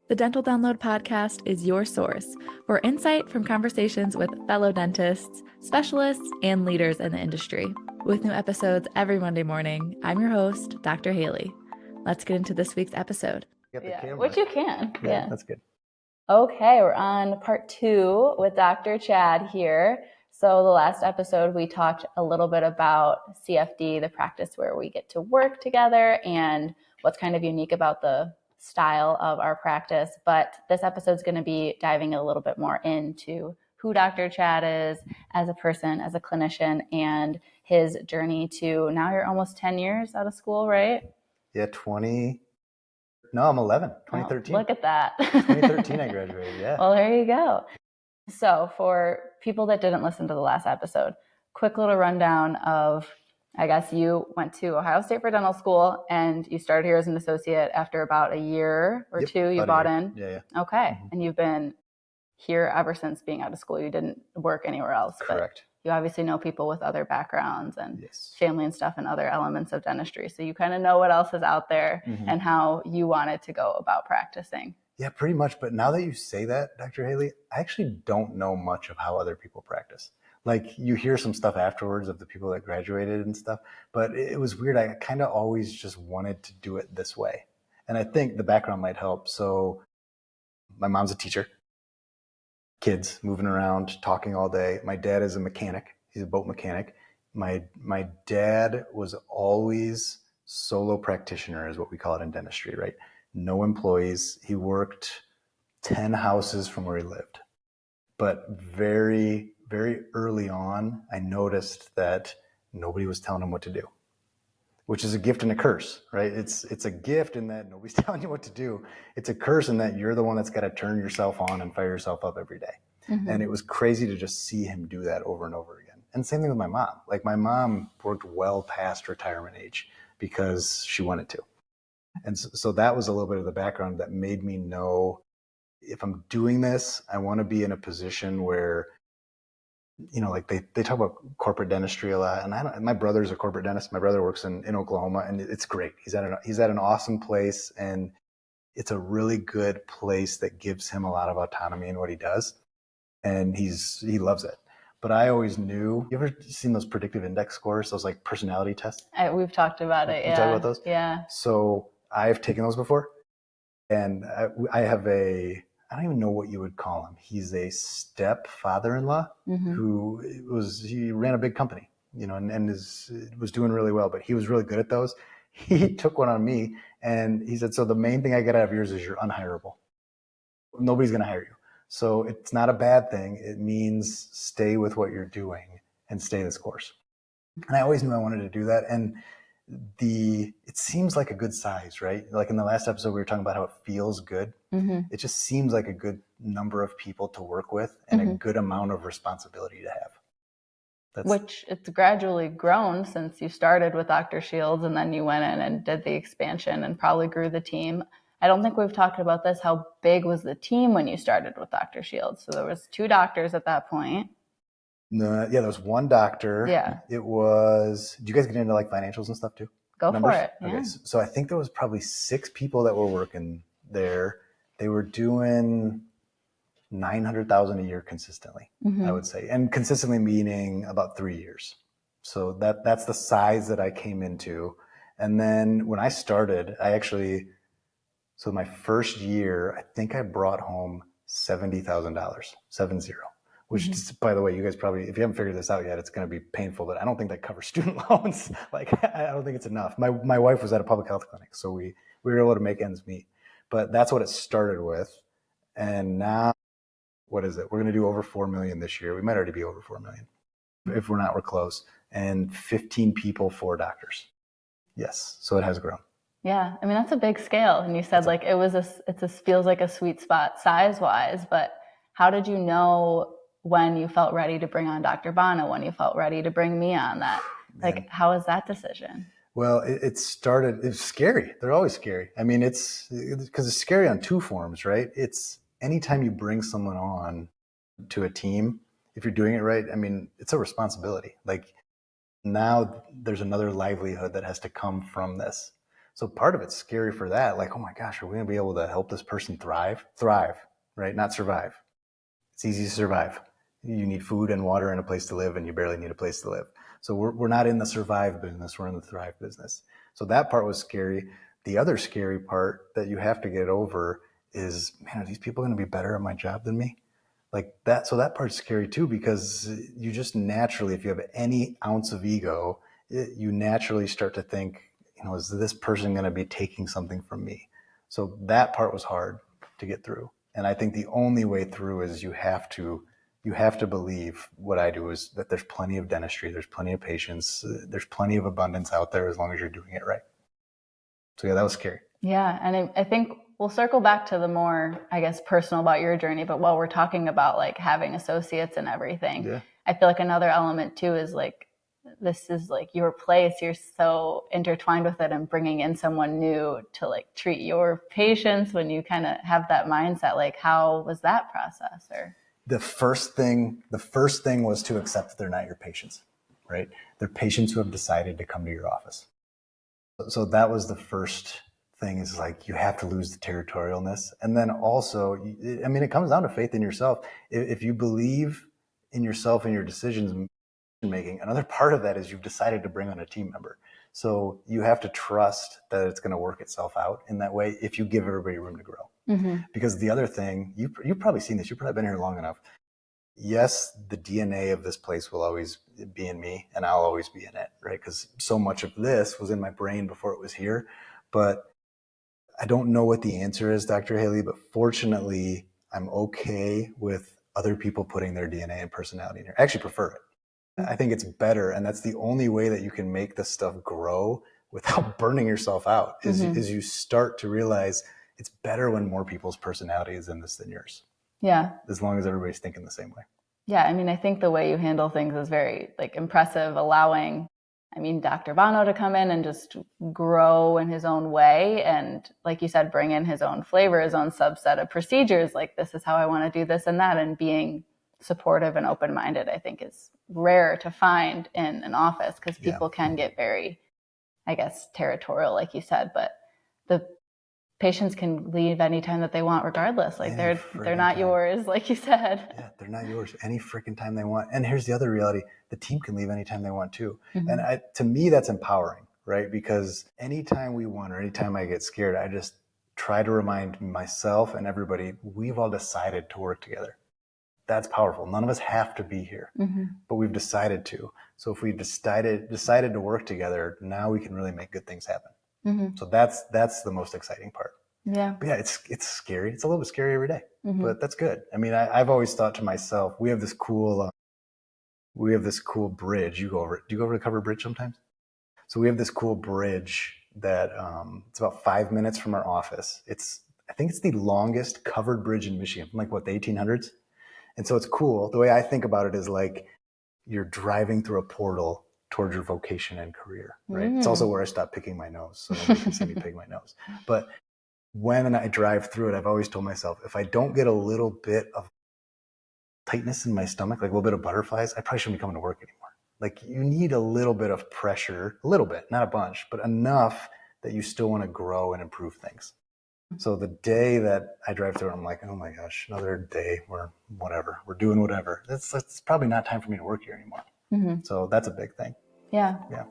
The Dental Download podcast is your source for insight from conversations with fellow dentists, specialists, and leaders in the industry. With new episodes every Monday morning, I'm your host, Dr. Haley. Let's get into this week's episode. Get the camera. Which you can. Yeah. That's good. Okay, we're on part 2 with Dr. Chad here. So the last episode, we talked a little bit about CFD, the practice where we get to work together, and what's kind of unique about the style of our practice. But this episode is going to be diving a little bit more into who Dr. Chad is as a person, as a clinician, and his journey to now you're almost 10 years out of school, right? Yeah, I'm 11, 2013. Oh, look at that. 2013 I graduated, yeah. Well, there you go. So for people that didn't listen to the last episode, quick little rundown of, I guess you went to Ohio State for dental school and you started here as an associate after about a year or two you bought in. Yeah. Okay. Mm-hmm. And you've been here ever since being out of school. You didn't work anywhere else. Correct. But you obviously know people with other backgrounds and yes. family and stuff and other elements of dentistry. So you kind of know what else is out there and how you wanted to go about practicing. Yeah, pretty much. But now that you say that, Dr. Haley, I actually don't know much of how other people practice. Like you hear some stuff afterwards of the people that graduated and stuff, but it was weird. I kind of always just wanted to do it this way. And I think the background might help. So my mom's a teacher, kids moving around, talking all day. My dad is a mechanic. He's a boat mechanic. My dad was always solo practitioner is what we call it in dentistry, right? No employees. He worked 10 houses from where he lived. But very, very early on, I noticed that nobody was telling him what to do, which is a gift and a curse, right? It's a gift in that nobody's telling you what to do. It's a curse in that you're the one that's got to turn yourself on and fire yourself up every day. Mm-hmm. And it was crazy to just see him do that over and over again. And same thing with my mom. Like my mom worked well past retirement age because she wanted to. And so that was a little bit of the background that made me know if I'm doing this, I want to be in a position where, you know, like they talk about corporate dentistry a lot. And my brother's a corporate dentist. My brother works in Oklahoma and it's great. He's at an awesome place and it's a really good place that gives him a lot of autonomy in what he does. And he loves it. But I always knew, you ever seen those predictive index scores, those like personality tests? We've talked about it. You talked about those? Yeah. So I've taken those before. And I have I don't even know what you would call him. He's a stepfather-in-law who he ran a big company, you know, and was doing really well, but he was really good at those. He took one on me and he said, so the main thing I get out of yours is you're unhireable. Nobody's going to hire you. So it's not a bad thing. It means stay with what you're doing and stay this course. And I always knew I wanted to do that. And it seems like a good size, right? Like in the last episode, we were talking about how it feels good. Mm-hmm. It just seems like a good number of people to work with and a good amount of responsibility to have. Which it's gradually grown since you started with Dr. Shields and then you went in and did the expansion and probably grew the team. I don't think we've talked about this. How big was the team when you started with Dr. Shields? So there was 2 doctors at that point. No, yeah, there was 1 doctor. Yeah. It was, do you guys get into like financials and stuff too? Go Numbers? For it. Yeah. Okay, so I think there was probably 6 people that were working there. They were doing $900,000 a year consistently, I would say. And consistently meaning about 3 years. So that's the size that I came into. And then when I started, so my first year, I think I brought home $70,000, 70. Which, by the way, you guys probably, if you haven't figured this out yet, it's going to be painful, but I don't think that covers student loans. Like, I don't think it's enough. My wife was at a public health clinic, so we were able to make ends meet. But that's what it started with. And now, what is it? We're going to do over 4 million this year. We might already be over 4 million. If we're not, we're close. And 15 people, 4 doctors. Yes. So it has grown. Yeah. I mean, that's a big scale. And you said like it feels like a sweet spot size-wise, but how did you know when you felt ready to bring on Dr. Bono, when you felt ready to bring me on that? Like, how was that decision? Well, it's scary. They're always scary. I mean, because it's scary on 2 forms, right? It's anytime you bring someone on to a team, if you're doing it right, I mean, it's a responsibility. Like now there's another livelihood that has to come from this. So part of it's scary for that. Like, oh my gosh, are we going to be able to help this person thrive, right? Not survive. It's easy to survive. You need food and water and a place to live, and you barely need a place to live. So we're not in the survive business. We're in the thrive business. So that part was scary. The other scary part that you have to get over is, man, are these people going to be better at my job than me? Like that. So that part's scary too, because you just naturally, if you have any ounce of ego, you naturally start to think, is this person going to be taking something from me? So that part was hard to get through. And I think the only way through is you have to believe what I do is that there's plenty of dentistry, there's plenty of patients, there's plenty of abundance out there as long as you're doing it right. So yeah, that was scary. Yeah. And I think we'll circle back to the more, I guess, personal about your journey. But while we're talking about like having associates and everything, I feel like another element too is like, this is like your place. You're so intertwined with it, and bringing in someone new to like treat your patients when you kind of have that mindset. Like, how was that process? Or the first thing was to accept that they're not your patients, right? They're patients who have decided to come to your office. So that was the first thing, is like, you have to lose the territorialness. And then also, I mean, it comes down to faith in yourself. If you believe in yourself and your decisions making, another part of that is you've decided to bring on a team member. So you have to trust that it's going to work itself out in that way if you give everybody room to grow. Mm-hmm. Because the other thing, you've probably seen this, you've probably been here long enough. Yes, the DNA of this place will always be in me, and I'll always be in it, right? Because so much of this was in my brain before it was here. But I don't know what the answer is, Dr. Haley, but fortunately, I'm okay with other people putting their DNA and personality in here. I actually prefer it. I think it's better, and that's the only way that you can make this stuff grow without burning yourself out, is you start to realize it's better when more people's personality is in this than yours. Yeah. As long as everybody's thinking the same way. Yeah, I mean, I think the way you handle things is very like impressive, allowing, Dr. Bono to come in and just grow in his own way. And like you said, bring in his own flavor, his own subset of procedures. Like, this is how I want to do this and that. And being supportive and open-minded, I think, is rare to find in an office, because people can get very, I guess, territorial, like you said, but the patients can leave anytime that they want, regardless. Like, they're not yours, like you said. Yeah, they're not yours any freaking time they want. And here's the other reality: the team can leave anytime they want too. Mm-hmm. And to me, that's empowering, right? Because anytime we want, or anytime I get scared, I just try to remind myself and everybody, we've all decided to work together. That's powerful. None of us have to be here, but we've decided to. So if we decided to work together, now we can really make good things happen. Mm-hmm. So that's the most exciting part. Yeah. But yeah, it's scary. It's a little bit scary every day, but that's good. I mean, I've always thought to myself, we have this cool bridge. Do you go over the covered bridge sometimes? So we have this cool bridge that it's about 5 minutes from our office. I think it's the longest covered bridge in Michigan, from the 1800s. And so it's cool. The way I think about it is like you're driving through a portal towards your vocation and career, right? It's also where I stopped picking my nose, so nobody can see me pick my nose. But when I drive through it, I've always told myself, if I don't get a little bit of tightness in my stomach, like a little bit of butterflies, I probably shouldn't be coming to work anymore. Like, you need a little bit of pressure, a little bit, not a bunch, but enough that you still want to grow and improve things. So the day that I drive through it, I'm like, oh my gosh, another day where we're doing whatever. It's probably not time for me to work here anymore. Mm-hmm. So that's a big thing. Yeah. Yeah.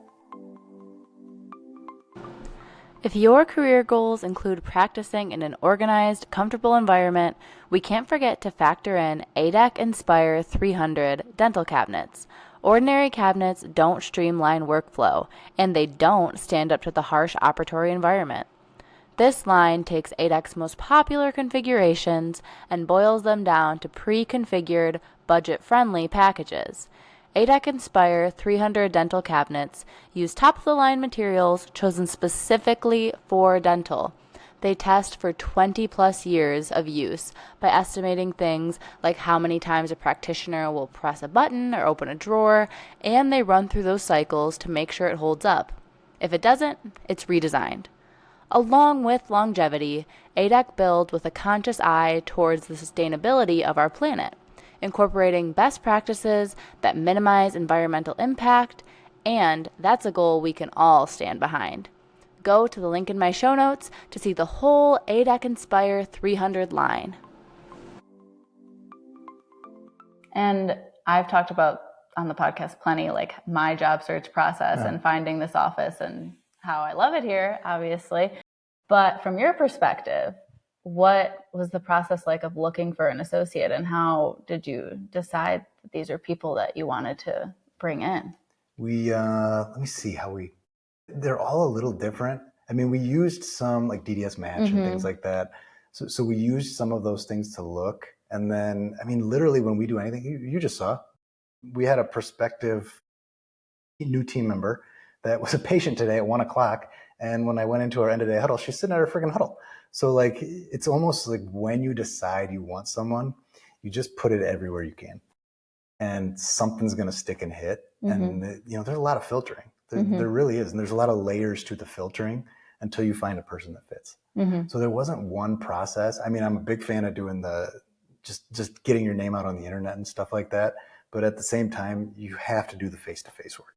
If your career goals include practicing in an organized, comfortable environment, we can't forget to factor in ADAC Inspire 300 dental cabinets. Ordinary cabinets don't streamline workflow, and they don't stand up to the harsh operatory environment. This line takes ADAC's most popular configurations and boils them down to pre-configured, budget-friendly packages. ADAC Inspire 300 dental cabinets use top-of-the-line materials chosen specifically for dental. They test for 20-plus years of use by estimating things like how many times a practitioner will press a button or open a drawer, and they run through those cycles to make sure it holds up. If it doesn't, it's redesigned. Along with longevity, ADAC builds with a conscious eye towards the sustainability of our planet, incorporating best practices that minimize environmental impact, and that's a goal we can all stand behind. go to the link in my show notes to see the whole ADEC Inspire 300 line. And I've talked about on the podcast plenty, like my job search process and finding this office and how I love it here, obviously. But from your perspective, what was the process like of looking for an associate, and how did you decide that these are people that you wanted to bring in? Let me see they're all a little different. I mean, we used some like DDS match and things like that. So we used some of those things to look. And then, I mean, literally when we do anything, you just saw, we had a prospective new team member that was a patient today at 1 o'clock. And when I went into our end of day huddle, she's sitting at her freaking huddle. So like, it's almost like when you decide you want someone, you just put it everywhere you can, and something's going to stick and hit. And there's a lot of filtering. There really is. And there's a lot of layers to the filtering until you find a person that fits. So there wasn't one process. I mean, I'm a big fan of doing just getting your name out on the internet and stuff like that. But at the same time, you have to do the face-to-face work.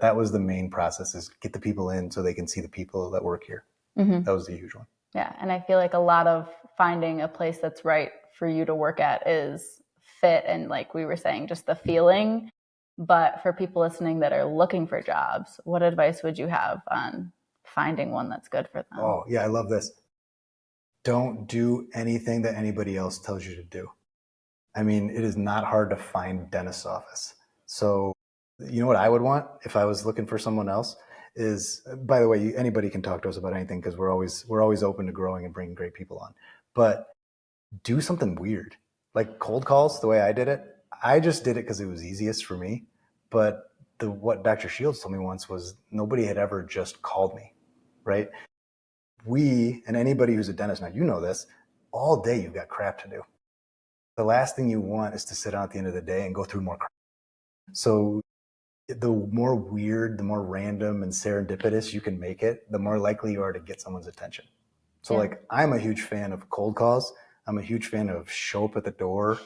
That was the main process, is get the people in so they can see the people that work here. That was the huge one. Yeah. And I feel like a lot of finding a place that's right for you to work at is fit. And like we were saying, just the feeling. But for people listening that are looking for jobs, what advice would you have on finding one that's good for them? Oh, yeah. I love this. Don't do anything that anybody else tells you to do. I mean, it is not hard to find dentist's office. So you know what I would want if I was looking for someone else is, by the way, anybody can talk to us about anything, because we're always open to growing and bringing great people on. But do something weird, like cold calls. The way I did it, I just did it because it was easiest for me. But what Dr. Shields told me once was nobody had ever just called me, right? We, and anybody who's a dentist now, you know this, all day you've got crap to do. The last thing you want is to sit down at the end of the day and go through more crap. So the more weird, the more random and serendipitous you can make it, the more likely you are to get someone's attention. So like, I'm a huge fan of cold calls. I'm a huge fan of show up at the door,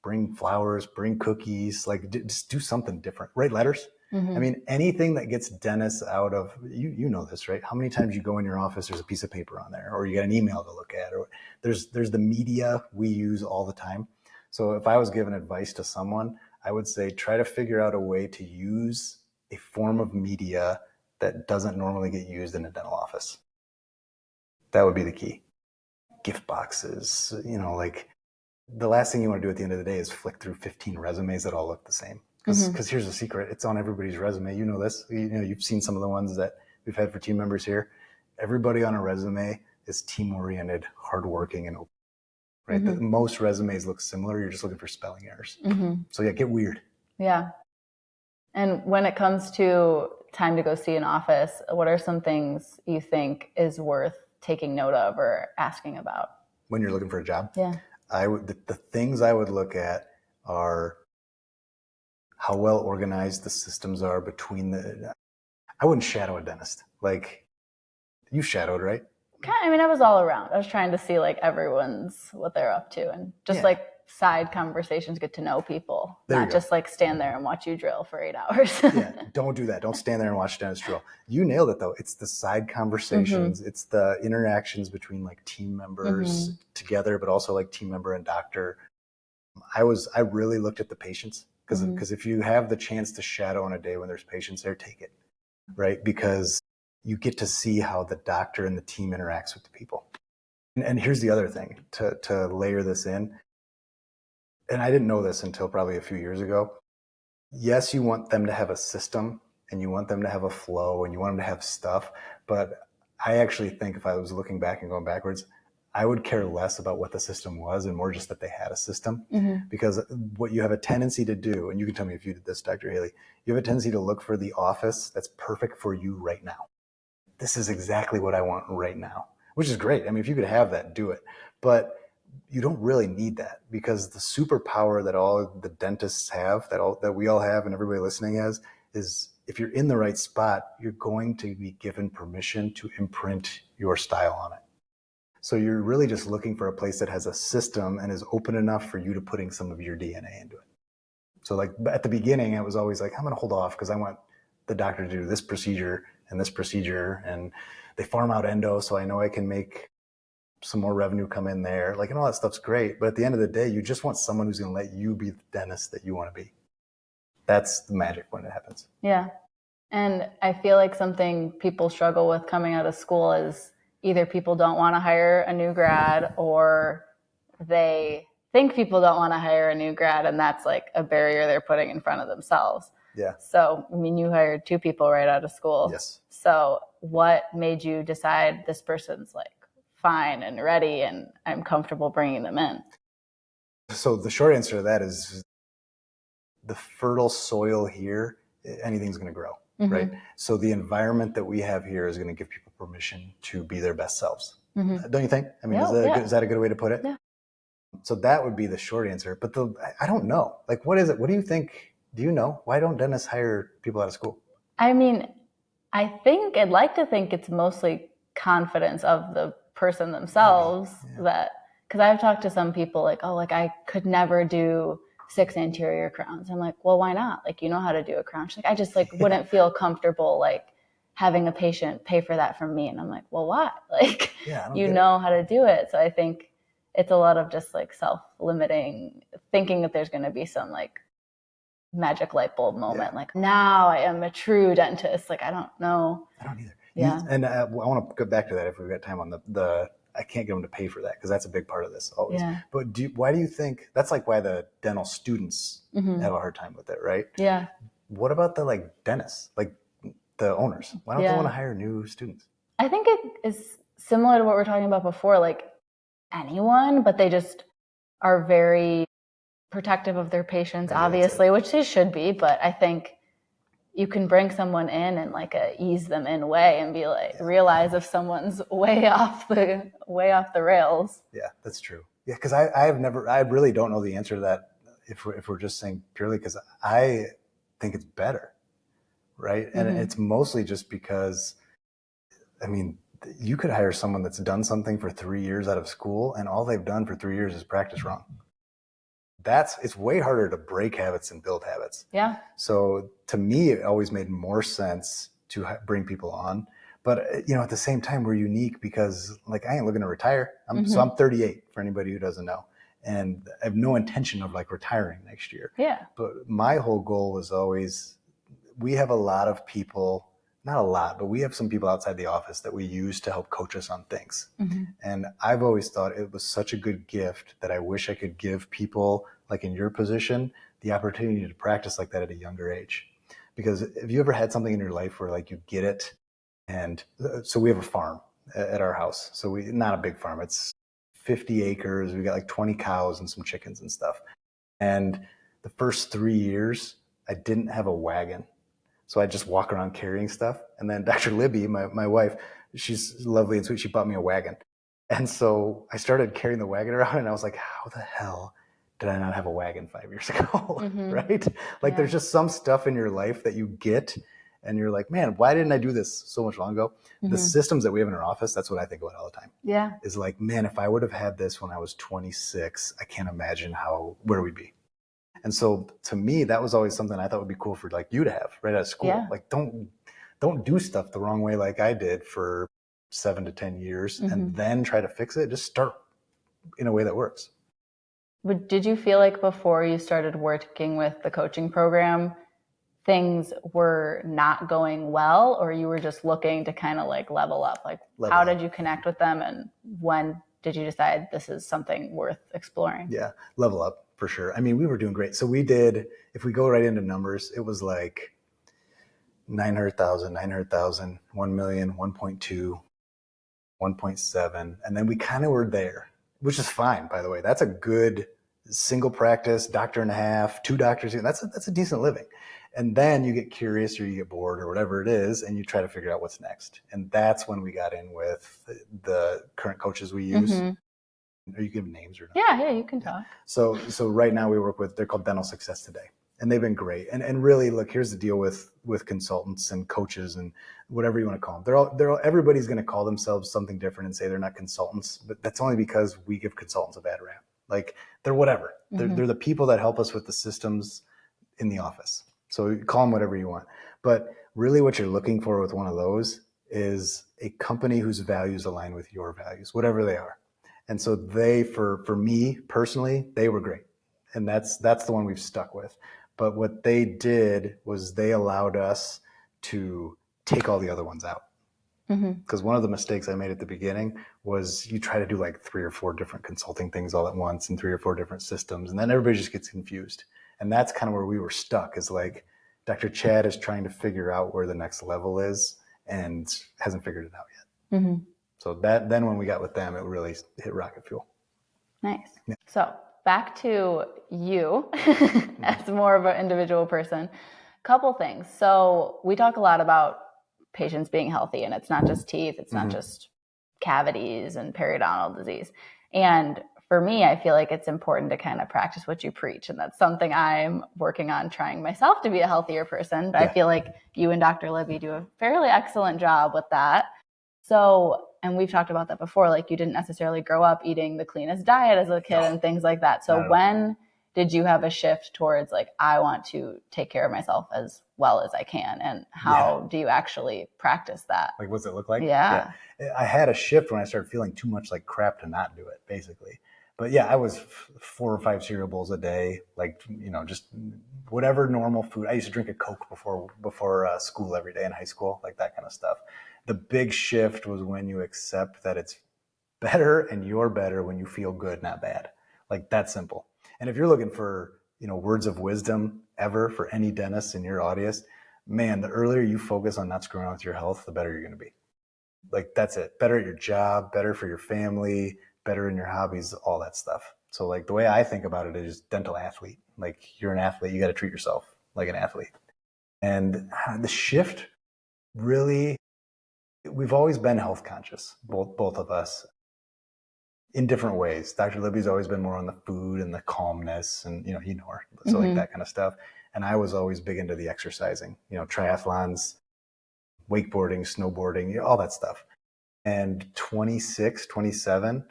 bring flowers, bring cookies, like just do something different, write letters. I mean, anything that gets dentists out of, you know this, right? How many times you go in your office, there's a piece of paper on there, or you get an email to look at, or there's the media we use all the time. So if I was giving advice to someone, I would say try to figure out a way to use a form of media that doesn't normally get used in a dental office. That would be the key. Gift boxes, like the last thing you want to do at the end of the day is flick through 15 resumes that all look the same. Because here's the secret. It's on everybody's resume. You know this. You've seen some of the ones that we've had for team members here. Everybody on a resume is team-oriented, hardworking, and open. Right? Most resumes look similar. You're just looking for spelling errors. So yeah, get weird. Yeah. And when it comes to time to go see an office, what are some things you think is worth taking note of or asking about when you're looking for a job? Yeah. The things I would look at are how well organized the systems are between I wouldn't shadow a dentist. Like, you shadowed, right? I mean, I was all around. I was trying to see like what they're up to, and just like side conversations, get to know people, not just like stand there and watch you drill for 8 hours. Yeah, don't do that. Don't stand there and watch dentists drill. You nailed it though. It's the side conversations. It's the interactions between like team members together, but also like team member and doctor. I really looked at the patients, because if you have the chance to shadow on a day when there's patients there, take it, right? Because you get to see how the doctor and the team interacts with the people. And here's the other thing to layer this in. And I didn't know this until probably a few years ago. Yes, you want them to have a system, and you want them to have a flow, and you want them to have stuff. But I actually think if I was looking back and going backwards, I would care less about what the system was and more just that they had a system. Because what you have a tendency to do, and you can tell me if you did this, Dr. Haley, you have a tendency to look for the office that's perfect for you right now. This is exactly what I want right now, which is great. I mean, if you could have that, do it. But you don't really need that, because the superpower that all the dentists have, that we all have and everybody listening has, is if you're in the right spot, you're going to be given permission to imprint your style on it. So you're really just looking for a place that has a system and is open enough for you to putting some of your DNA into it. So like at the beginning, I was always like, I'm going to hold off because I want the doctor to do this procedure and this procedure, and they farm out endo, so I know I can make some more revenue come in there. Like, and all that stuff's great. But at the end of the day, you just want someone who's going to let you be the dentist that you want to be. That's the magic when it happens. Yeah. And I feel like something people struggle with coming out of school is either people don't want to hire a new grad, or they think people don't want to hire a new grad, and that's like a barrier they're putting in front of themselves. Yeah. So, I mean, you hired 2 people right out of school. Yes. So what made you decide this person's like fine and ready and I'm comfortable bringing them in? So the short answer to that is the fertile soil here, anything's going to grow, right? So the environment that we have here is going to give people permission to be their best selves. Don't you think? I mean, is that a good way to put it? Yeah. So that would be the short answer. But I don't know. Like, what is it? What do you think? Do you know? Why don't dentists hire people out of school? I mean, I'd like to think it's mostly confidence of the person themselves. That, because I've talked to some people like, oh, like I could never do 6 anterior crowns. I'm like, well, why not? Like, you know how to do a crown. She's like, I just like wouldn't feel comfortable like having a patient pay for that from me. And I'm like, well, why? Like, you know how to do it. So I think it's a lot of just like self-limiting, thinking that there's going to be some like magic light bulb moment. Like, now I am a true dentist. Like, I don't know. I don't either. Yeah. And I want to go back to that if we've got time on the I can't get them to pay for that, because that's a big part of this always. Yeah. But why do you think that's like why the dental students have a hard time with it, right? Yeah. What about the like dentists, like the owners? Why don't they want to hire new students? I think it is similar to what we were talking about before, like anyone, but they just are very protective of their patients, obviously, which they should be. But I think you can bring someone in and like ease them in way and be like, realize if someone's way off the rails. Yeah, that's true. Yeah, because I really don't know the answer to that if we're just saying purely because I think it's better, right? And it's mostly just because, I mean, you could hire someone that's done something for 3 years out of school, and all they've done for 3 years is practice wrong. It's way harder to break habits than build habits. Yeah. So to me, it always made more sense to bring people on. But, at the same time, we're unique because like, I ain't looking to retire. So I'm 38 for anybody who doesn't know. And I have no intention of like retiring next year. Yeah. But my whole goal was always, we have a lot of people, not a lot, but we have some people outside the office that we use to help coach us on things. And I've always thought it was such a good gift that I wish I could give people like in your position, the opportunity to practice like that at a younger age. Because have you ever had something in your life where like you get it? And so we have a farm at our house. So not a big farm. It's 50 acres. We got like 20 cows and some chickens and stuff. And the first 3 years, I didn't have a wagon. So I just walk around carrying stuff. And then Dr. Libby, my wife, she's lovely and sweet. She bought me a wagon. And so I started carrying the wagon around and I was like, how the hell did I not have a wagon 5 years ago? Right? Like there's just some stuff in your life that you get and you're like, man, why didn't I do this so much long ago? The systems that we have in our office, that's what I think about all the time. Yeah. Is like, man, if I would have had this when I was 26, I can't imagine where we'd be. And so to me, that was always something I thought would be cool for like you to have right out of school. Yeah. Like don't do stuff the wrong way like I did for 7 to 10 years and then try to fix it. Just start in a way that works. But did you feel like before you started working with the coaching program, things were not going well, or you were just looking to kind of like level up? Like how did you connect with them, and when did you decide this is something worth exploring? Yeah, level up for sure. I mean, we were doing great. So we did, if we go right into numbers, it was like 900,000, 1 million, 1.2, 1.7. And then we kind of were there, which is fine, by the way. That's a good single practice, doctor and a half, 2 doctors. That's a decent living. And then you get curious or you get bored or whatever it is, and you try to figure out what's next. And that's when we got in with the current coaches we use. Are you giving names or not? Yeah, you can talk. So right now we work with, they're called Dental Success Today. And they've been great. And really, look, here's the deal with consultants and coaches and whatever you want to call them. Everybody's going to call themselves something different and say they're not consultants, but that's only because we give consultants a bad rap. Like they're whatever. They're the people that help us with the systems in the office. So call them whatever you want. But really what you're looking for with one of those is a company whose values align with your values, whatever they are. And so they, for me personally, they were great. And that's the one we've stuck with. But what they did was they allowed us to take all the other ones out. Because one of the mistakes I made at the beginning was you try to do like 3 or 4 different consulting things all at once in 3 or 4 different systems. And then everybody just gets confused. And that's kind of where we were stuck, is like Dr. Chad is trying to figure out where the next level is and hasn't figured it out yet. So then when we got with them, it really hit rocket fuel. Nice. Yeah. So back to you as more of an individual person. Couple things. So we talk a lot about patients being healthy, and it's not just teeth, it's not just cavities and periodontal disease. And for me, I feel like it's important to kind of practice what you preach. And that's something I'm working on, trying myself to be a healthier person. But I feel like you and Dr. Libby do a fairly excellent job with that. So, and we've talked about that before, like you didn't necessarily grow up eating the cleanest diet as a kid and things like that. So when did you have a shift towards like, I want to take care of myself as well as I can? And how do you actually practice that? Like, what's it look like? Yeah. I had a shift when I started feeling too much like crap to not do it, basically. But yeah, I was 4 or 5 cereal bowls a day, like, just whatever normal food. I used to drink a Coke before school every day in high school, like that kind of stuff. The big shift was when you accept that it's better and you're better when you feel good, not bad. Like, that's simple. And if you're looking for, words of wisdom ever for any dentist in your audience, man, the earlier you focus on not screwing around with your health, the better you're going to be. Like, that's it. Better at your job, better for your family, better in your hobbies, all that stuff. So like the way I think about it is dental athlete. Like, you're an athlete, you got to treat yourself like an athlete. And the shift really, we've always been health conscious, both of us, in different ways. Dr. Libby's always been more on the food and the calmness, and you know her, so like that kind of stuff. And I was always big into the exercising, triathlons, wakeboarding, snowboarding, all that stuff. And 26, 27,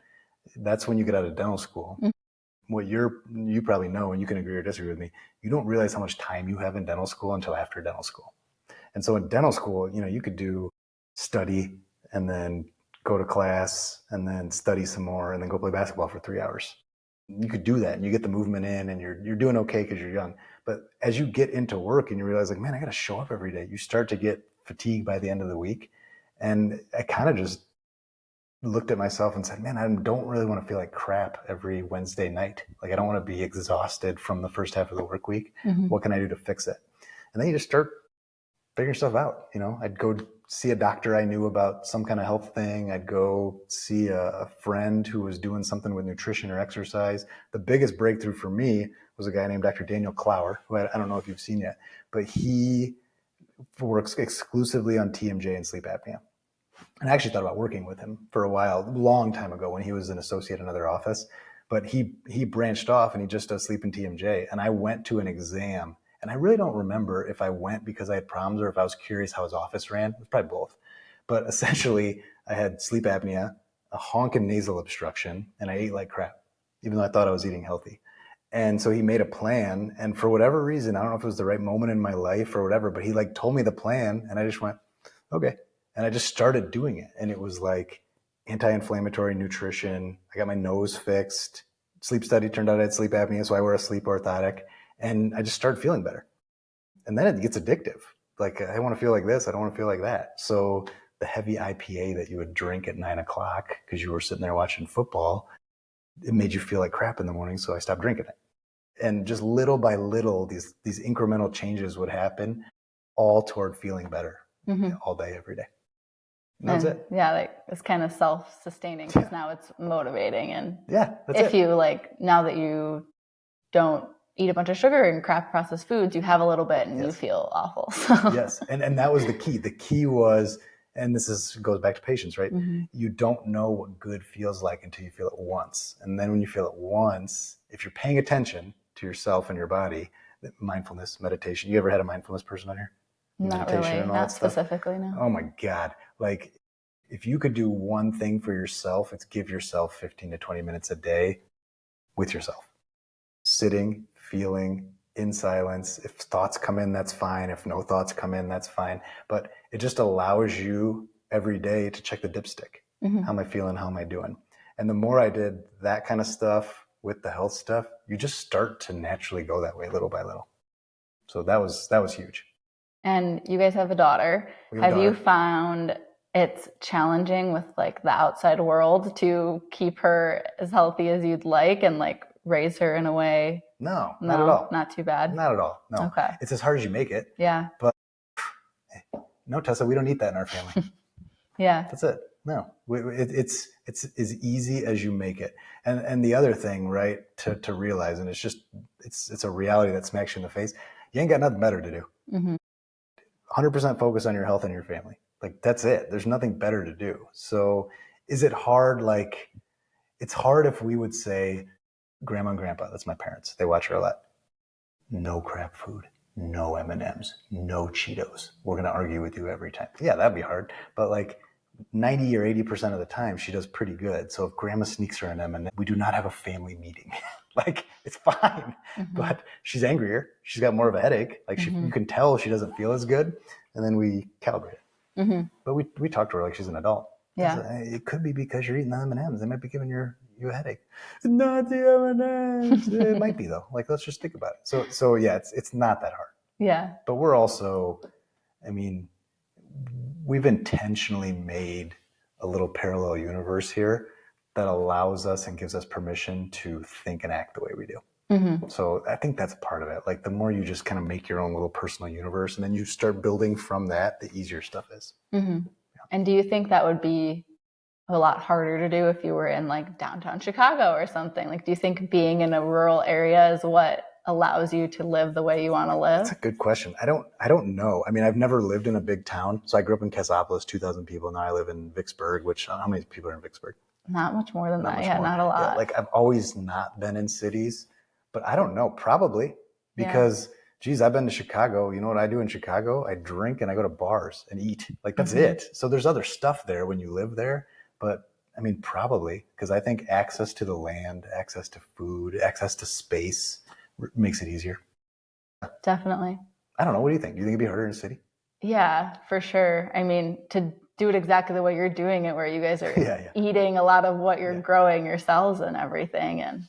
that's when you get out of dental school. What you probably know, and you can agree or disagree with me, you don't realize how much time you have in dental school until after dental school. And so in dental school, you could do study and then go to class and then study some more and then go play basketball for 3 hours. You could do that and you get the movement in and you're doing okay because you're young. But as you get into work and you realize, like, man, I got to show up every day, you start to get fatigued by the end of the week. And I kind of just looked at myself and said, man, I don't really want to feel like crap every Wednesday night. Like, I don't want to be exhausted from the first half of the work week. What can I do to fix it? And then you just start figuring stuff out. I'd go see a doctor I knew about some kind of health thing. I'd go see a friend who was doing something with nutrition or exercise. The biggest breakthrough for me was a guy named Dr. Daniel Clower, who I don't know if you've seen yet, but he works exclusively on TMJ and sleep apnea. And I actually thought about working with him for a while, a long time ago when he was an associate in another office. But he branched off and he just does sleep and TMJ. And I went to an exam. And I really don't remember if I went because I had problems or if I was curious how his office ran. It was probably both. But essentially, I had sleep apnea, a honking nasal obstruction, and I ate like crap, even though I thought I was eating healthy. And so he made a plan. And for whatever reason, I don't know if it was the right moment in my life or whatever, but he told me the plan. And I just went, okay. And I just started doing it. And it was like anti-inflammatory nutrition. I got my nose fixed. Sleep study turned out I had sleep apnea, so I wear a sleep orthotic. And I just started feeling better. And then it gets addictive. Like, I want to feel like this. I don't want to feel like that. So the heavy IPA that you would drink at 9 o'clock because you were sitting there watching football, it made you feel like crap in the morning. So I stopped drinking it. And just little by little, these incremental changes would happen, all toward feeling better all day, every day. And that's it. Yeah, like it's kind of self-sustaining because now it's motivating. And that's you now that you don't eat a bunch of sugar and crap processed foods, you have a little bit and you feel awful. So. Yes. And that was the key. The key was, and goes back to patience, right? You don't know what good feels like until you feel it once. And then when you feel it once, if you're paying attention to yourself and your body, mindfulness, meditation. You ever had a mindfulness person on here? Not really, not specifically, no. Oh my God. Like, if you could do one thing for yourself, it's give yourself 15 to 20 minutes a day with yourself. Sitting, feeling in silence. If thoughts come in, that's fine. If no thoughts come in, that's fine. But it just allows you every day to check the dipstick. How am I feeling? How am I doing? And the more I did that kind of stuff with the health stuff, you just start to naturally go that way little by little. So that was huge. And you guys have a daughter. Have you found it's challenging with like the outside world to keep her as healthy as you'd like and like raise her in a way? No, not at all. Not too bad. Not at all. No. Okay. It's as hard as you make it. Yeah. But no, Tessa, we don't eat that in our family. Yeah. That's it. No, it's as easy as you make it. And the other thing, right, to realize, and it's a reality that smacks you in the face. You ain't got nothing better to do. 100% focus on your health and your family. Like, that's it. There's nothing better to do. So is it hard? Like, it's hard if we would say, grandma and grandpa, that's my parents, they watch her a lot. No crap food, no M&Ms, no Cheetos. We're going to argue with you every time. Yeah, that'd be hard. But like 90 or 80% of the time, she does pretty good. So if grandma sneaks her an M&M, we do not have a family meeting. Like, it's fine. But she's angrier. She's got more of a headache. Like, you can tell she doesn't feel as good. And then we calibrate it. But we talk to her like she's an adult. Yeah. It could be because you're eating the M&Ms. They might be giving you a headache. Not the M&Ms. It might be, though. Like, let's just think about it. So yeah, it's not that hard. Yeah. But we're also, I mean, we've intentionally made a little parallel universe here that allows us and gives us permission to think and act the way we do. So I think that's part of it. Like, the more you just kind of make your own little personal universe and then you start building from that, the easier stuff is. Yeah. And do you think that would be a lot harder to do if you were in like downtown Chicago or something? Like, do you think being in a rural area is what allows you to live the way you want to live? That's a good question. I don't know. I mean, I've never lived in a big town. So I grew up in Cassopolis, 2,000 people. Now I live in Vicksburg, which, how many people are in Vicksburg? Not much more than that. Yeah, not a lot. Yeah, like, I've always not been in cities, but I don't know, probably because, geez, I've been to Chicago. You know what I do in Chicago? I drink and I go to bars and eat. Like, that's it. So there's other stuff there when you live there. But I mean, probably, because I think access to the land, access to food, access to space makes it easier. Definitely. I don't know. What do you think? Do you think it'd be harder in a city? Yeah, for sure. I mean, to do it exactly the way you're doing it, where you guys are eating a lot of what you're growing yourselves and everything, and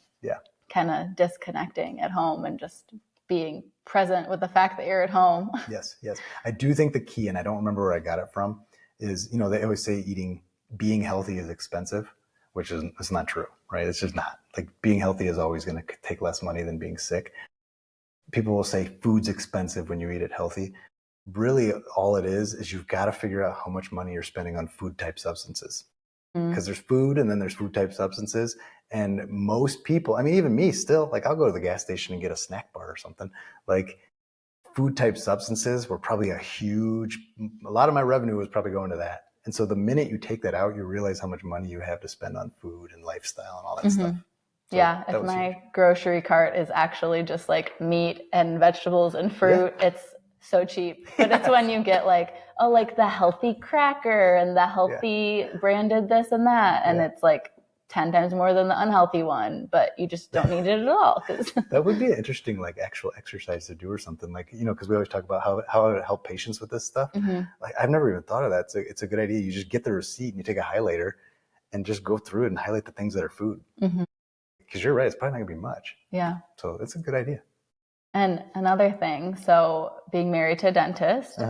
kind of disconnecting at home and just being present with the fact that you're at home. Yes. I do think the key, and I don't remember where I got it from, is, you know, they always say being healthy is expensive, which is, it's not true, right? It's just not. Like, being healthy is always going to take less money than being sick. People will say food's expensive when you eat it healthy. Really, all it is you've got to figure out how much money you're spending on food type substances. Because there's food and then there's food type substances. And most people, I mean, even me still, like, I'll go to the gas station and get a snack bar or something. Like, food type substances were probably a lot of my revenue was probably going to that. And so the minute you take that out, you realize how much money you have to spend on food and lifestyle and all that stuff. So yeah, if my grocery cart is actually just like meat and vegetables and fruit, it's so cheap. But it's when you get like, oh, like the healthy cracker and the healthy branded this and that. And it's like 10 times more than the unhealthy one, but you just don't need it at all. That would be an interesting, like, actual exercise to do or something, like, you know, because we always talk about how to help patients with this stuff. Like, I've never even thought of that. So it's a good idea. You just get the receipt and you take a highlighter and just go through it and highlight the things that are food. Because you're right, it's probably not gonna be much. Yeah. So it's a good idea. And another thing, so being married to a dentist,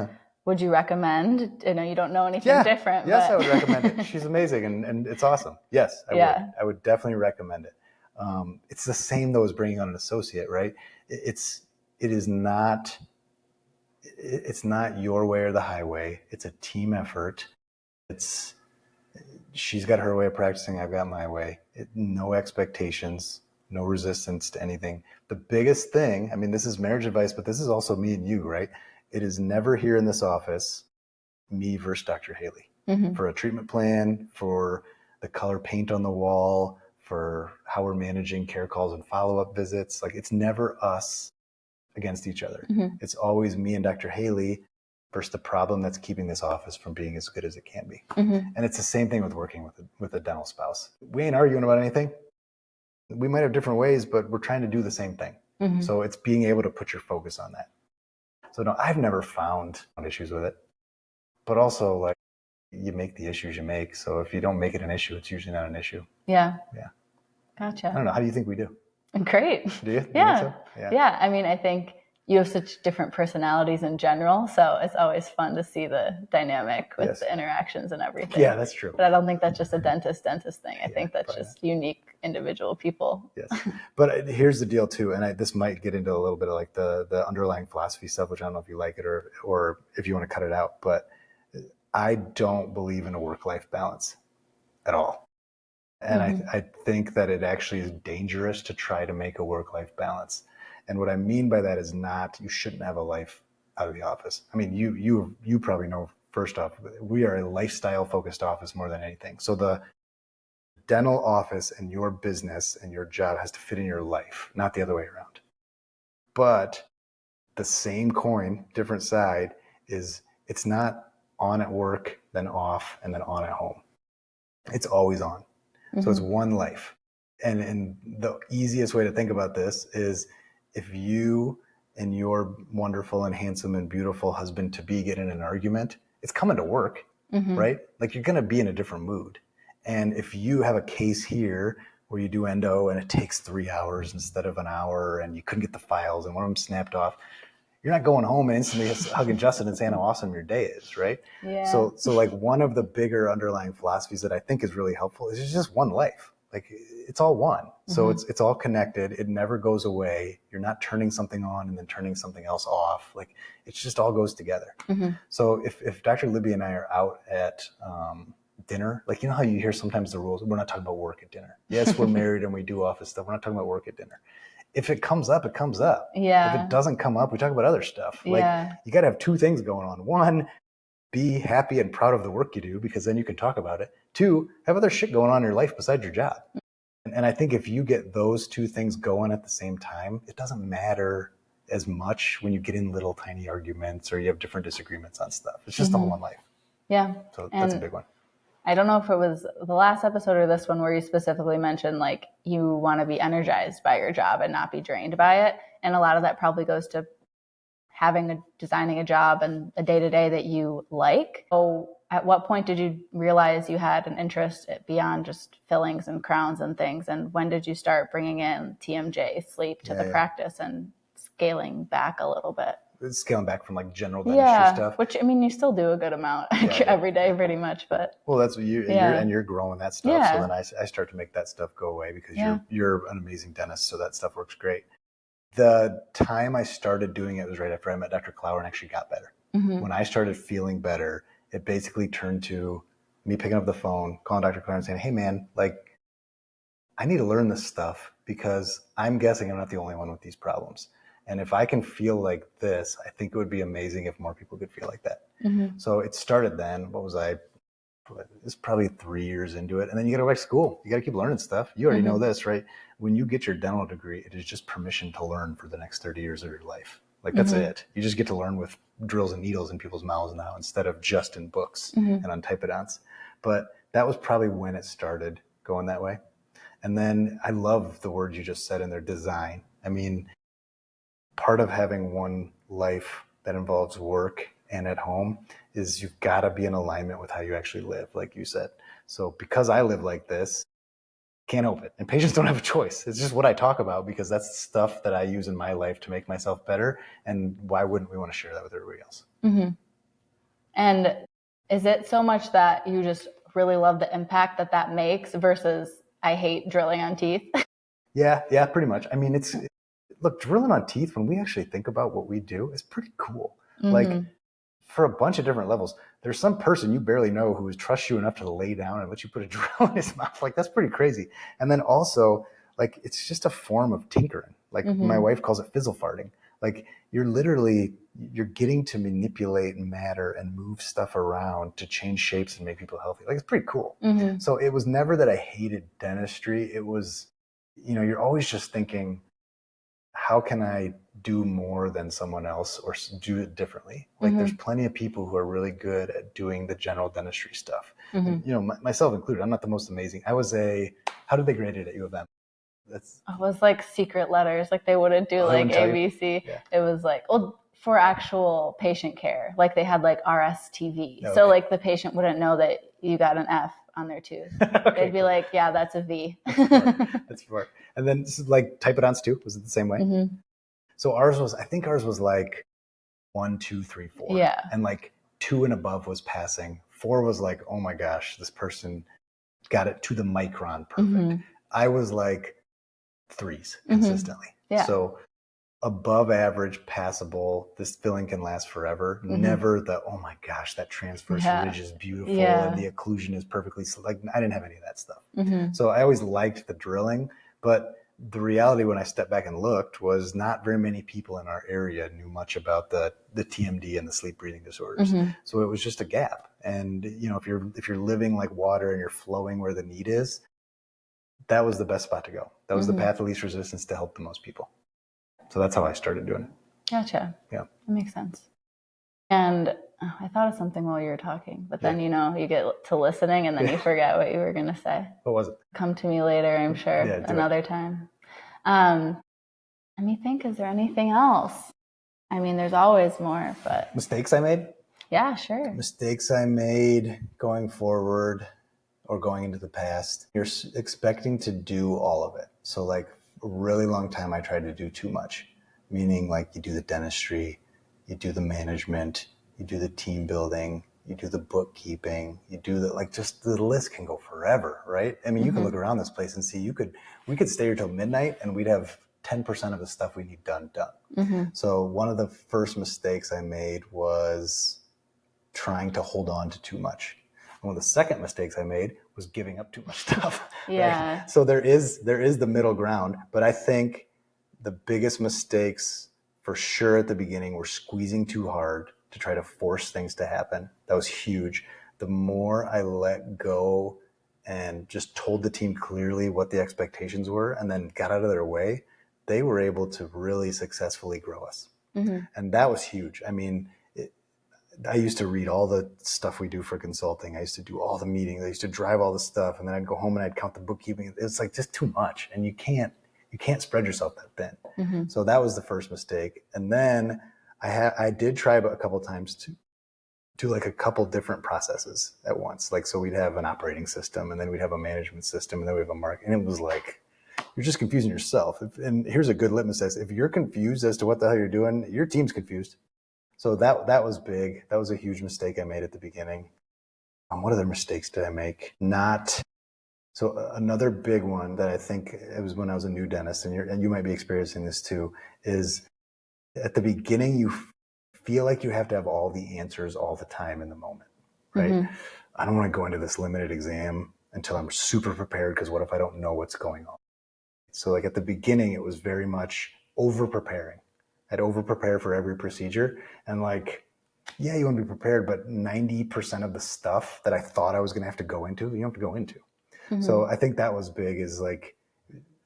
would you recommend? I know you don't know anything different. Yes, I would recommend it. She's amazing and it's awesome. Yes, I would. I would definitely recommend it. It's the same though as bringing on an associate, right? It's not your way or the highway. It's a team effort. She's got her way of practicing. I've got my way. No expectations, no resistance to anything. The biggest thing, I mean, this is marriage advice, but this is also me and you, right? It is never here in this office, me versus Dr. Haley, for a treatment plan, for the color paint on the wall, for how we're managing care calls and follow-up visits. Like, it's never us against each other. It's always me and Dr. Haley versus the problem that's keeping this office from being as good as it can be. And it's the same thing with working with a dental spouse. We ain't arguing about anything. We might have different ways, but we're trying to do the same thing. Mm-hmm. So it's being able to put your focus on that. So no, I've never found issues with it, but also like you make the issues you make. So if you don't make it an issue, it's usually not an issue. Yeah. Yeah. Gotcha. I don't know. How do you think we do? Great. Do you? Do Yeah. you think so? Yeah. I mean, I think you have such different personalities in general, so it's always fun to see the dynamic with the interactions and everything. Yeah, that's true. But I don't think that's just a dentist thing. I think that's just unique individual people. Yes. But here's the deal too, and this might get into a little bit of like the underlying philosophy stuff, which I don't know if you like it or if you want to cut it out, but I don't believe in a work-life balance at all. And I think that it actually is dangerous to try to make a work-life balance. And what I mean by that is you shouldn't have a life out of the office. I mean, you probably know, first off, we are a lifestyle-focused office more than anything. So the dental office and your business and your job has to fit in your life, not the other way around. But the same coin, different side, is it's not on at work, then off, and then on at home. It's always on. So it's one life. And the easiest way to think about this is if you and your wonderful and handsome and beautiful husband-to-be get in an argument, it's coming to work, right? Like you're going to be in a different mood. And if you have a case here where you do endo and it takes 3 hours instead of an hour and you couldn't get the files and one of them snapped off, you're not going home and instantly hugging Justin and saying how awesome your day is, right? Yeah. So like one of the bigger underlying philosophies that I think is really helpful is it's just one life. Like it's all one. So it's all connected. It never goes away. You're not turning something on and then turning something else off. Like it just all goes together. So if Dr. Libby and I are out at dinner, like you know how you hear sometimes the rules, we're not talking about work at dinner. Yes, we're married and we do office stuff. We're not talking about work at dinner. If it comes up, it comes up. Yeah. If it doesn't come up, we talk about other stuff. Like you got to have two things going on. One, be happy and proud of the work you do because then you can talk about it. Two, have other shit going on in your life besides your job. And I think if you get those two things going at the same time, it doesn't matter as much when you get in little tiny arguments or you have different disagreements on stuff. It's just all one life. Yeah. So that's a big one. I don't know if it was the last episode or this one where you specifically mentioned like you want to be energized by your job and not be drained by it. And a lot of that probably goes to designing a job and a day-to-day that you like. So at what point did you realize you had an interest beyond just fillings and crowns and things? And when did you start bringing in TMJ sleep to the practice and scaling back a little bit? Scaling back from like general dentistry stuff. Which I mean, you still do a good amount every day, pretty much. But well, that's what you're growing that stuff. So then I start to make that stuff go away because you're an amazing dentist, so that stuff works great. The time I started doing it was right after I met Dr. Clower and actually got better. When I started feeling better, it basically turned to me picking up the phone, calling Dr. Clower and saying, "Hey, man, like I need to learn this stuff because I'm guessing I'm not the only one with these problems." And if I can feel like this, I think it would be amazing if more people could feel like that. So it started then. It's probably 3 years into it. And then you got to go back to school. You got to keep learning stuff. You already know this, right? When you get your dental degree, it is just permission to learn for the next 30 years of your life. Like that's it. You just get to learn with drills and needles in people's mouths now instead of just in books and on typodonts. But that was probably when it started going that way. And then I love the word you just said in there, design. I mean, part of having one life that involves work and at home is you've got to be in alignment with how you actually live, like you said. So because I live like this, can't help it. And patients don't have a choice. It's just what I talk about because that's stuff that I use in my life to make myself better. And why wouldn't we want to share that with everybody else? And is it so much that you just really love the impact that makes versus I hate drilling on teeth? Yeah, pretty much. I mean, look, drilling on teeth, when we actually think about what we do, is pretty cool. Like for a bunch of different levels, there's some person you barely know who trusts you enough to lay down and let you put a drill in his mouth. Like that's pretty crazy. And then also like, it's just a form of tinkering. Like my wife calls it fizzle farting. Like you're getting to manipulate matter and move stuff around to change shapes and make people healthy. Like it's pretty cool. So it was never that I hated dentistry. It was, you're always just thinking, how can I do more than someone else or do it differently? Like there's plenty of people who are really good at doing the general dentistry stuff. And, myself included, I'm not the most amazing. How did they grade it at U of M? That's It was like secret letters. Like they wouldn't do like ABC. Yeah. It was like, well, for actual patient care, like they had like RSTV. Okay. So like the patient wouldn't know that you got an F on their tooth. Okay, They'd be like, yeah, that's a V. That's smart. And then this is like typodonts too. Was it the same way? Mm-hmm. So I think ours was like 1, 2, 3, 4. Yeah. And like 2 and above was passing. 4 was like, oh my gosh, this person got it to the micron perfect. Mm-hmm. I was like 3s consistently. Mm-hmm. Yeah. So above average, passable, this filling can last forever. Mm-hmm. Never the, oh my gosh, that transverse ridge is beautiful and the occlusion is perfectly, like I didn't have any of that stuff. Mm-hmm. So I always liked the drilling, but the reality when I stepped back and looked was not very many people in our area knew much about the TMD and the sleep breathing disorders. Mm-hmm. So it was just a gap. And you know, if you're living like water and you're flowing where the need is, that was the best spot to go. That was the path of least resistance to help the most people. So that's how I started doing it. Gotcha. Yeah. That makes sense. And I thought of something while you were talking, but then, you know, you get to listening and then you forget what you were going to say. What was it? Come to me later, I'm sure, another time. Let me think, is there anything else? I mean, there's always more, but. Mistakes I made? Yeah, sure. Mistakes I made going forward or going into the past. You're expecting to do all of it. So like a really long time, I tried to do too much, meaning like you do the dentistry, you do the management, you do the team building, you do the bookkeeping, you do the, like just the list can go forever, right? I mean, you can look around this place and see we could stay here till midnight and we'd have 10% of the stuff we need done. So one of the first mistakes I made was trying to hold on to too much. One of the second mistakes I made was giving up too much stuff. Yeah. Right? So there is the middle ground, but I think the biggest mistakes for sure at the beginning were squeezing too hard to try to force things to happen. That was huge. The more I let go and just told the team clearly what the expectations were and then got out of their way, they were able to really successfully grow us. And that was huge. I mean, I used to read all the stuff we do for consulting. I used to do all the meetings. I used to drive all the stuff, and then I'd go home and I'd count the bookkeeping. It's like just too much, and you can't spread yourself that thin. So that was the first mistake. And then I did try a couple of times to do like a couple different processes at once. Like so, we'd have an operating system, and then we'd have a management system, and then we have a market. And it was like you're just confusing yourself. And here's a good litmus test: if you're confused as to what the hell you're doing, your team's confused. So that was big. That was a huge mistake I made at the beginning. What other mistakes did I make? So another big one that I think it was when I was a new dentist, and you might be experiencing this too, is at the beginning you feel like you have to have all the answers all the time in the moment, right? I don't want to go into this limited exam until I'm super prepared because what if I don't know what's going on? So like at the beginning, it was very much over preparing. I'd over prepare for every procedure and like, yeah, you want to be prepared, but 90% of the stuff that I thought I was going to have to go into, you don't have to go into. So I think that was big is like,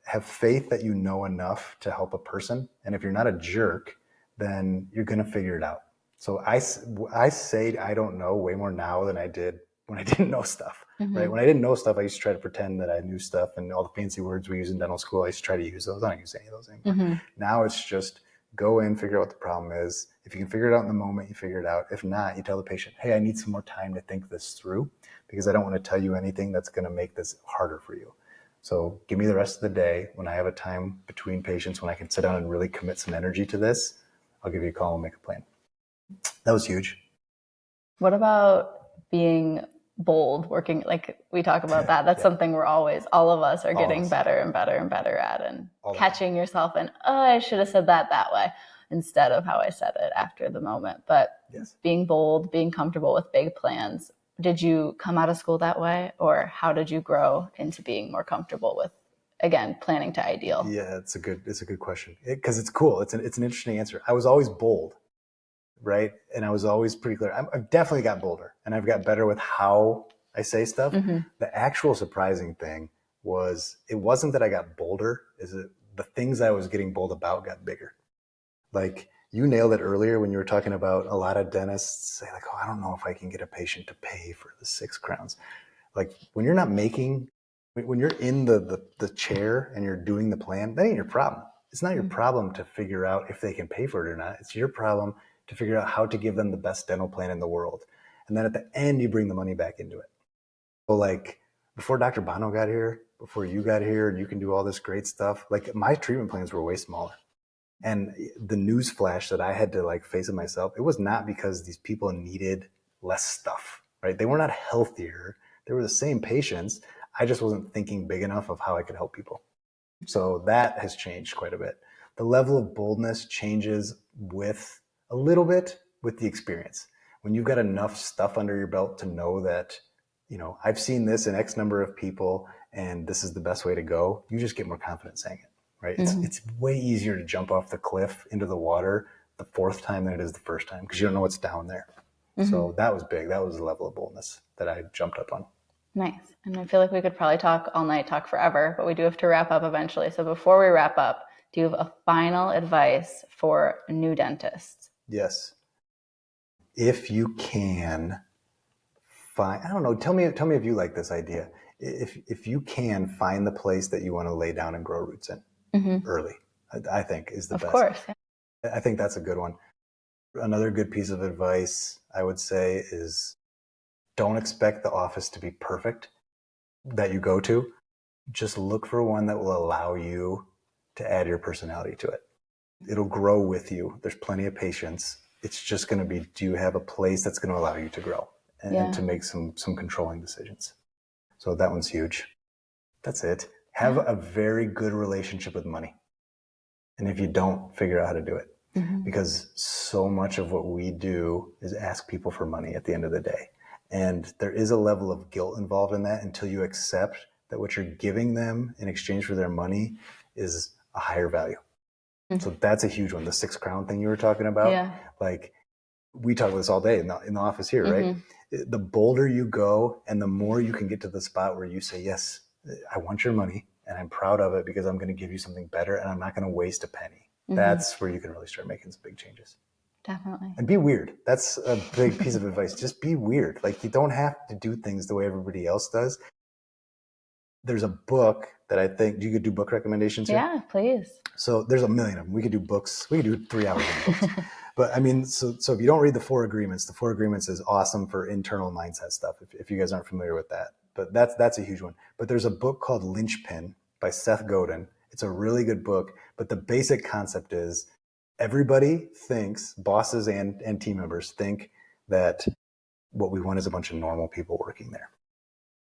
have faith that you know enough to help a person. And if you're not a jerk, then you're going to figure it out. So I say I don't know way more now than I did when I didn't know stuff, right? When I didn't know stuff, I used to try to pretend that I knew stuff and all the fancy words we use in dental school, I used to try to use those. I don't use any of those anymore. Now it's just go in, figure out what the problem is. If you can figure it out in the moment, you figure it out. If not, you tell the patient, hey, I need some more time to think this through because I don't want to tell you anything that's going to make this harder for you. So give me the rest of the day when I have a time between patients when I can sit down and really commit some energy to this. I'll give you a call and make a plan. That was huge. What about being bold, working, like we talk about that. That's something we're always, all of us are getting better and better and better at, and catching yourself and, oh, I should have said that way instead of how I said it after the moment. But being bold, being comfortable with big plans. Did you come out of school that way, or how did you grow into being more comfortable with, again, planning to ideal? Yeah, it's a good question because it's cool. It's an interesting answer. I was always bold, right? And I was always pretty clear. I've definitely got bolder and I've got better with how I say stuff. The actual surprising thing was it wasn't that I got bolder, is that the things I was getting bold about got bigger. Like you nailed it earlier when you were talking about a lot of dentists say like, oh, I don't know if I can get a patient to pay for the 6 crowns. Like when you're not making When you're in the chair and you're doing the plan, that ain't your problem. It's not your problem to figure out if they can pay for it or not. It's your problem to figure out how to give them the best dental plan in the world. And then at the end, you bring the money back into it. So like before Dr. Bono got here, before you got here, and you can do all this great stuff, like my treatment plans were way smaller. And the news flash that I had to like face it myself, it was not because these people needed less stuff, right? They were not healthier. They were the same patients. I just wasn't thinking big enough of how I could help people. So that has changed quite a bit. The level of boldness changes with a little bit with the experience. When you've got enough stuff under your belt to know that, you know, I've seen this in X number of people and this is the best way to go, you just get more confident saying it, right? It's way easier to jump off the cliff into the water the fourth time than it is the first time because you don't know what's down there. So that was big. That was the level of boldness that I jumped up on. Nice. And I feel like we could probably talk all night, talk forever, but we do have to wrap up eventually. So before we wrap up, do you have a final advice for new dentists? Yes. If you can find, I don't know, tell me if you like this idea. If you can find the place that you want to lay down and grow roots in early, I think is the best. Of course. I think that's a good one. Another good piece of advice I would say is don't expect the office to be perfect that you go to. Just look for one that will allow you to add your personality to it. It'll grow with you. There's plenty of patience. It's just going to be, do you have a place that's going to allow you to grow and to make some controlling decisions? So that one's huge. That's it. Have a very good relationship with money. And if you don't, figure out how to do it. Because so much of what we do is ask people for money at the end of the day. And there is a level of guilt involved in that until you accept that what you're giving them in exchange for their money is a higher value. So that's a huge one. The 6 crown thing you were talking about, like we talk about this all day in the office here, right? The bolder you go and the more you can get to the spot where you say, yes, I want your money and I'm proud of it because I'm going to give you something better and I'm not going to waste a penny. That's where you can really start making some big changes. Definitely. And be weird. That's a big piece of advice. Just be weird. Like you don't have to do things the way everybody else does. There's a book that I think, do you could do book recommendations here? Yeah, please. So there's a million of them. We could do books. We could do 3 hours of books. But I mean, so if you don't read the 4 Agreements, the 4 Agreements is awesome for internal mindset stuff. If you guys aren't familiar with that, but that's a huge one. But there's a book called Lynchpin by Seth Godin. It's a really good book. But the basic concept is everybody thinks, bosses and team members think that what we want is a bunch of normal people working there.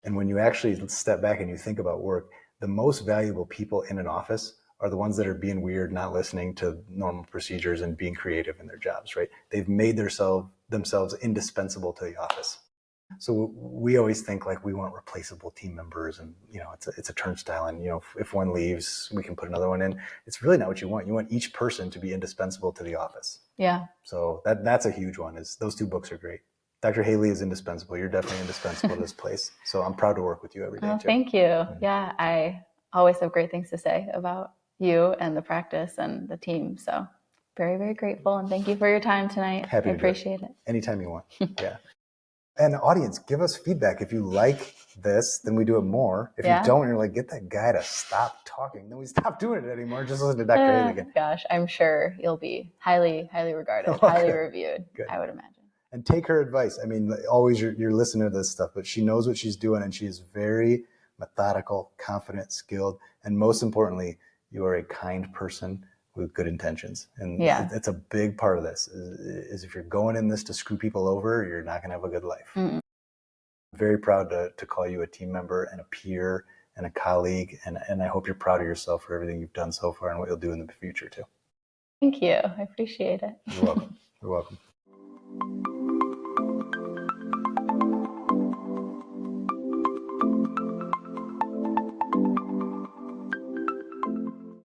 And when you actually step back and you think about work, the most valuable people in an office are the ones that are being weird, not listening to normal procedures and being creative in their jobs, right? They've made themselves indispensable to the office. So we always think like we want replaceable team members and, you know, it's a turnstile and, you know, if one leaves, we can put another one in. It's really not what you want. You want each person to be indispensable to the office. Yeah. So that's a huge one. Is those 2 books are great. Dr. Haley is indispensable. You're definitely indispensable to this place. So I'm proud to work with you every day too. Thank you. Yeah, I always have great things to say about you and the practice and the team. So very, very grateful. And thank you for your time tonight. Happy to appreciate it. Anytime you want. Yeah. And audience, give us feedback. If you like this, then we do it more. If you don't, you're like, get that guy to stop talking. Then we stop doing it anymore. Just listen to Dr. Haley again. Gosh, I'm sure you'll be highly, highly regarded, highly reviewed, I would imagine. And take her advice. I mean, always you're listening to this stuff, but she knows what she's doing and she is very methodical, confident, skilled. And most importantly, you are a kind person with good intentions. And it's a big part of this is if you're going in this to screw people over, you're not going to have a good life. I'm very proud to call you a team member and a peer and a colleague. And I hope you're proud of yourself for everything you've done so far and what you'll do in the future too. Thank you. I appreciate it. You're welcome. You're welcome.